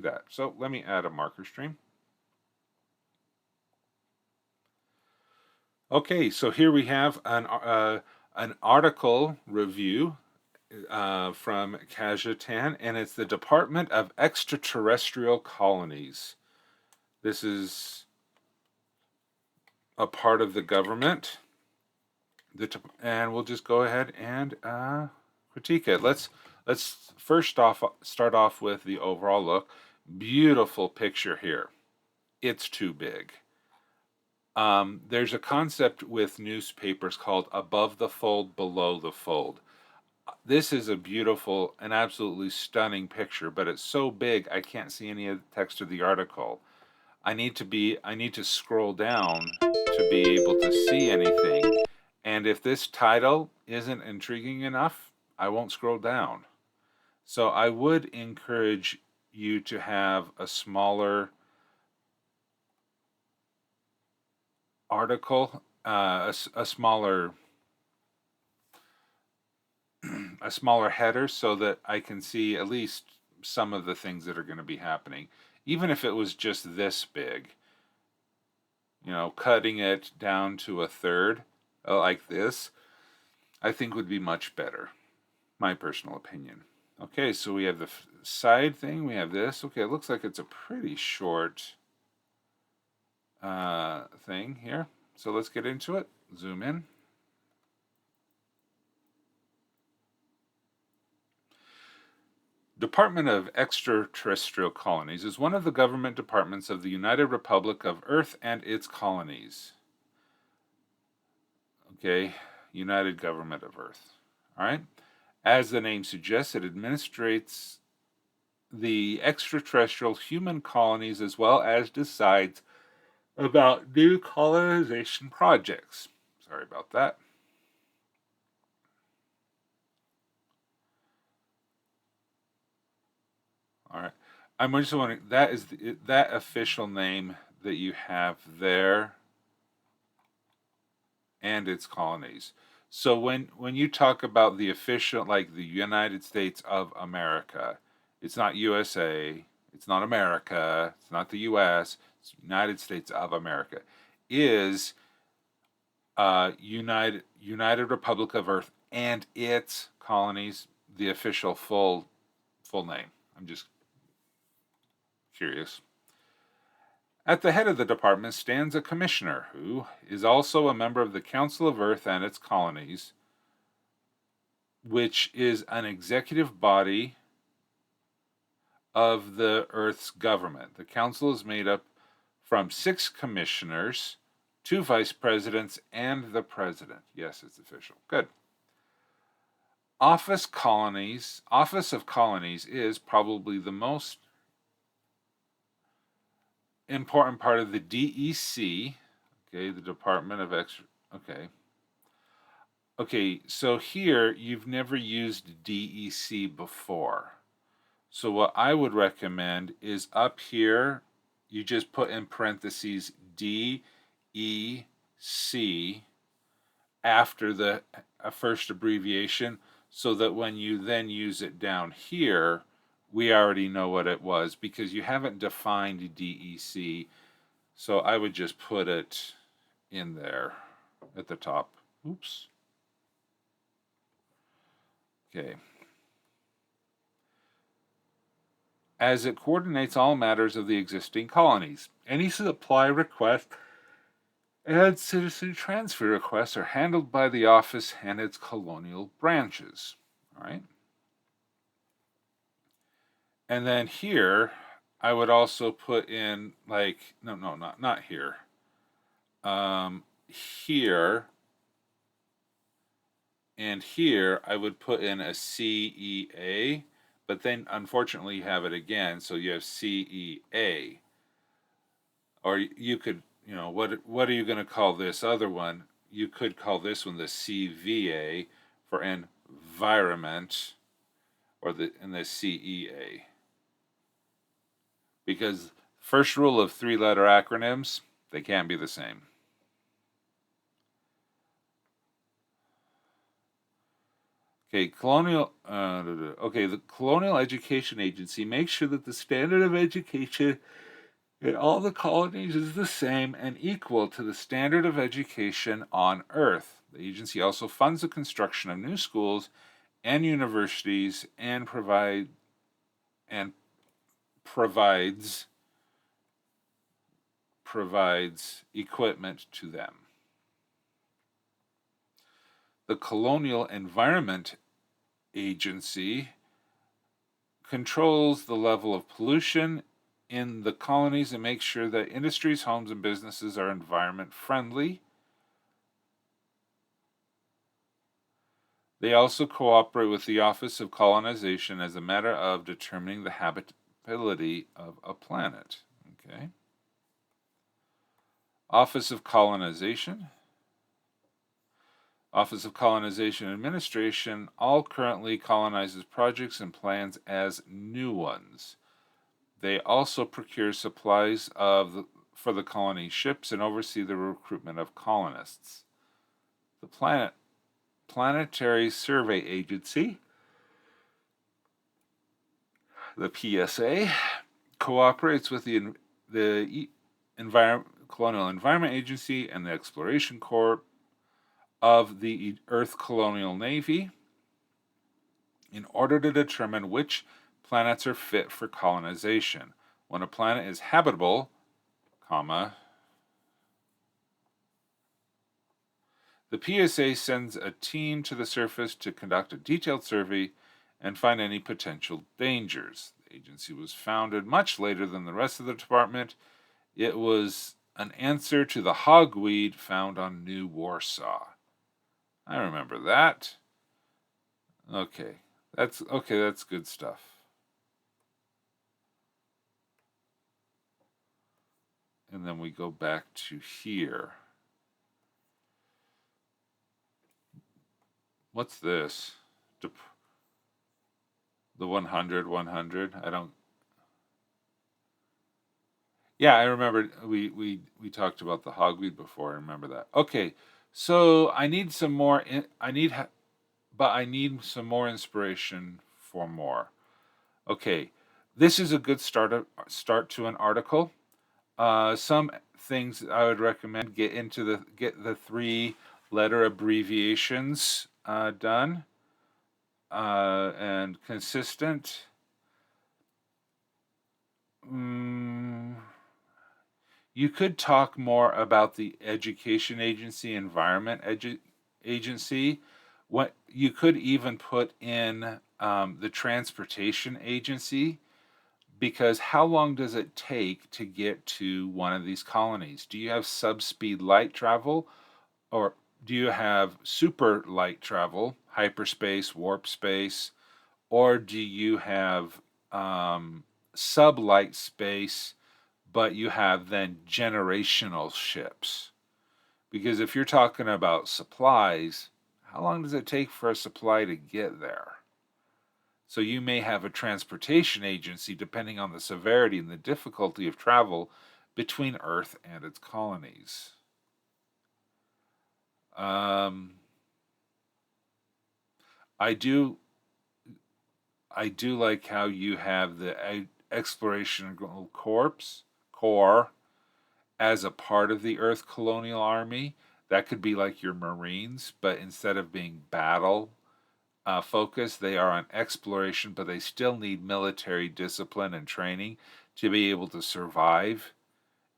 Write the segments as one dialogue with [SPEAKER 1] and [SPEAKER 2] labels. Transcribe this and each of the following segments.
[SPEAKER 1] that. So let me add a marker stream. Okay, so here we have an article review from Kajatan, and it's the Department of Extraterrestrial Colonies. This is a part of the government, and we'll just go ahead and critique it. Let's first off start off with the overall look. Beautiful picture here. It's too big. There's a concept with newspapers called above the fold, below the fold. This is a beautiful and absolutely stunning picture, but it's so big I can't see any of the text of the article. I need to scroll down to be able to see anything. And if this title isn't intriguing enough, I won't scroll down. So I would encourage you to have a smaller article, a smaller a smaller header so that I can see at least some of the things that are going to be happening. Even if it was just this big, cutting it down to a third like this, I think would be much better. My personal opinion. Okay, so we have the side thing. We have this. Okay, it looks like it's a pretty short thing here. So let's get into it. Zoom in. Department of Extraterrestrial Colonies is one of the government departments of the United Republic of Earth and its colonies. Okay, United Government of Earth. All right. As the name suggests, it administrates the extraterrestrial human colonies as well as decides about new colonization projects. Sorry about that. All right. I'm just wondering, that is that official name that you have there and its colonies. So when you talk about the official, like the United States of America, it's not USA, it's not America, it's not the US, it's United States of America. Is United Republic of Earth and its colonies the official full name? I'm just curious. At the head of the department stands a commissioner who is also a member of the Council of Earth and its colonies, which is an executive body of the Earth's government. The council is made up from 6 commissioners, 2 vice presidents, and the president. Yes, it's official. Good. Office of Colonies is probably the most important part of the DEC. Okay, the Department of Extra. Okay. Okay, so here you've never used DEC before. So what I would recommend is up here, you just put in parentheses DEC after the first abbreviation so that when you then use it down here, we already know what it was because you haven't defined DEC. So I would just put it in there at the top. Oops. Okay. As it coordinates all matters of the existing colonies. Any supply request and citizen transfer requests are handled by the office and its colonial branches. All right. And then here, I would also put in like no, not here. Here and here, I would put in a CEA, but then unfortunately you have it again, so you have CEA. Or you could, what are you going to call this other one? You could call this one the CVA for environment, or the CEA. Because first rule of 3-letter acronyms, they can't be the same. Okay, okay, the Colonial Education Agency makes sure that the standard of education in all the colonies is the same and equal to the standard of education on Earth. The agency also funds the construction of new schools and universities and provides provides equipment to them. The Colonial Environment Agency controls the level of pollution in the colonies and makes sure that industries, homes, and businesses are environment friendly. They also cooperate with the Office of Colonization as a matter of determining the habitability of a planet. Okay. Office of Colonization. Office of Colonization Administration all currently colonizes projects and plans as new ones. They also procure supplies for the colony ships and oversee the recruitment of colonists. The Planetary Survey Agency, the PSA, cooperates with the Colonial Environment Agency and the Exploration Corps of the Earth Colonial Navy in order to determine which planets are fit for colonization. When a planet is habitable, comma, the PSA sends a team to the surface to conduct a detailed survey and find any potential dangers. The agency was founded much later than the rest of the department. It was an answer to the hogweed found on New Warsaw. I remember that. Okay. That's good stuff. And then we go back to here. What's this? The 100, 100. I don't. Yeah, I remember we talked about the hogweed before. I remember that. Okay, so I need some more. But I need some more inspiration for more. Okay, this is a good start to an article. Some things I would recommend get the three letter abbreviations done and consistent. Mm, you could talk more about the education agency, agency. What you could even put in the transportation agency, because how long does it take to get to one of these colonies? Do you have subspeed light travel, or do you have super light travel, hyperspace, warp space, or do you have sublight space, but you have then generational ships? Because if you're talking about supplies, how long does it take for a supply to get there? So you may have a transportation agency depending on the severity and the difficulty of travel between Earth and its colonies. Um, I do I do like how you have the exploration corps as a part of the Earth Colonial Army. That could be like your Marines, but instead of being battle focused, they are on exploration, but they still need military discipline and training to be able to survive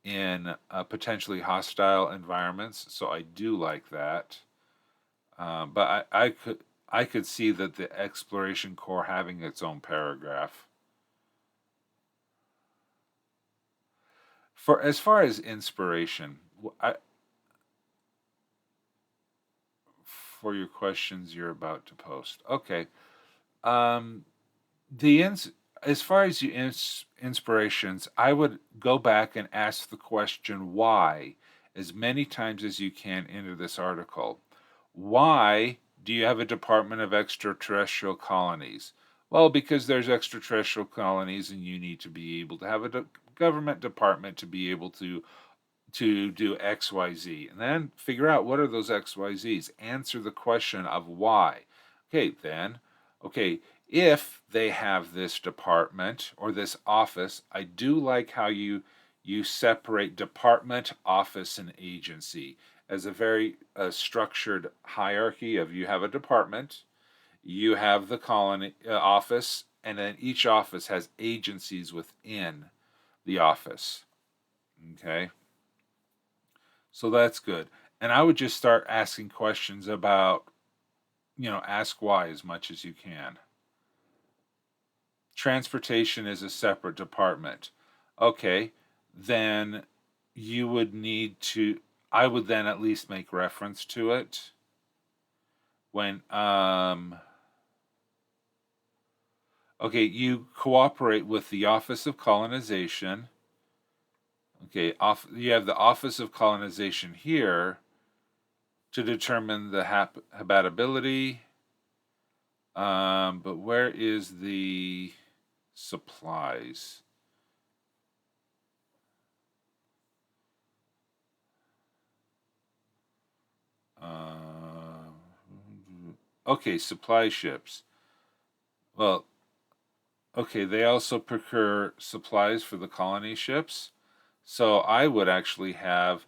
[SPEAKER 1] in potentially hostile environments. So I do like that. But I could see that the exploration corps having its own paragraph. For as far as inspiration, for your questions you're about to post. Okay. Um, the as far as the inspirations, I would go back and ask the question why as many times as you can into this article. Why do you have a Department of Extraterrestrial Colonies? Well, because there's extraterrestrial colonies, and you need to be able to have a government department to be able to do XYZ, and then figure out what are those XYZs. Answer the question of why. Okay, then, okay, if they have this department or this office, I do like how you separate department, office, and agency as a very structured hierarchy of you have a department, you have the colony office, and then each office has agencies within the office. Okay, so that's good. And I would just start asking questions about, ask why as much as you can. Transportation is a separate department. Okay, then you would need to, I would then at least make reference to it when, okay, you cooperate with the Office of Colonization. Okay, you have the Office of Colonization here to determine the habitability. But where is the supplies? Uh, okay, supply ships. Well, okay, they also procure supplies for the colony ships. So I would actually have,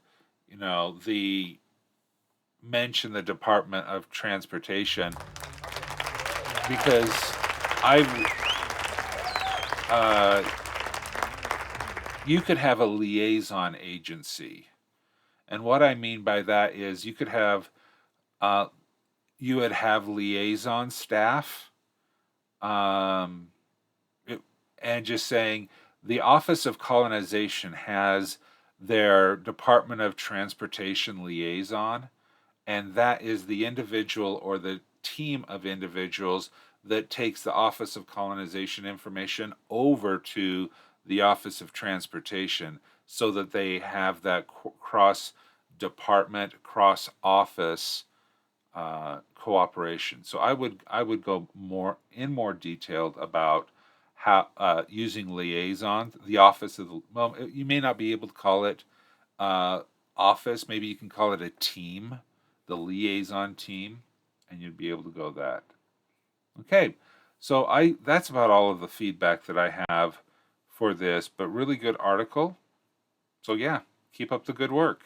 [SPEAKER 1] the mention the Department of Transportation because I, uh, you could have a liaison agency. And what I mean by that is uh, you would have liaison staff, um, it- and just saying the Office of Colonization has their Department of Transportation liaison, and that is the individual or the team of individuals that takes the Office of Colonization information over to the Office of Transportation so that they have that cross department, cross office cooperation. So I would go more detailed about how using liaisons. The office of the, well, you may not be able to call it uh, office. Maybe you can call it a team, the liaison team, and you'd be able to go that. Okay, so I that's about all of the feedback that I have for this, but really good article. So yeah, keep up the good work.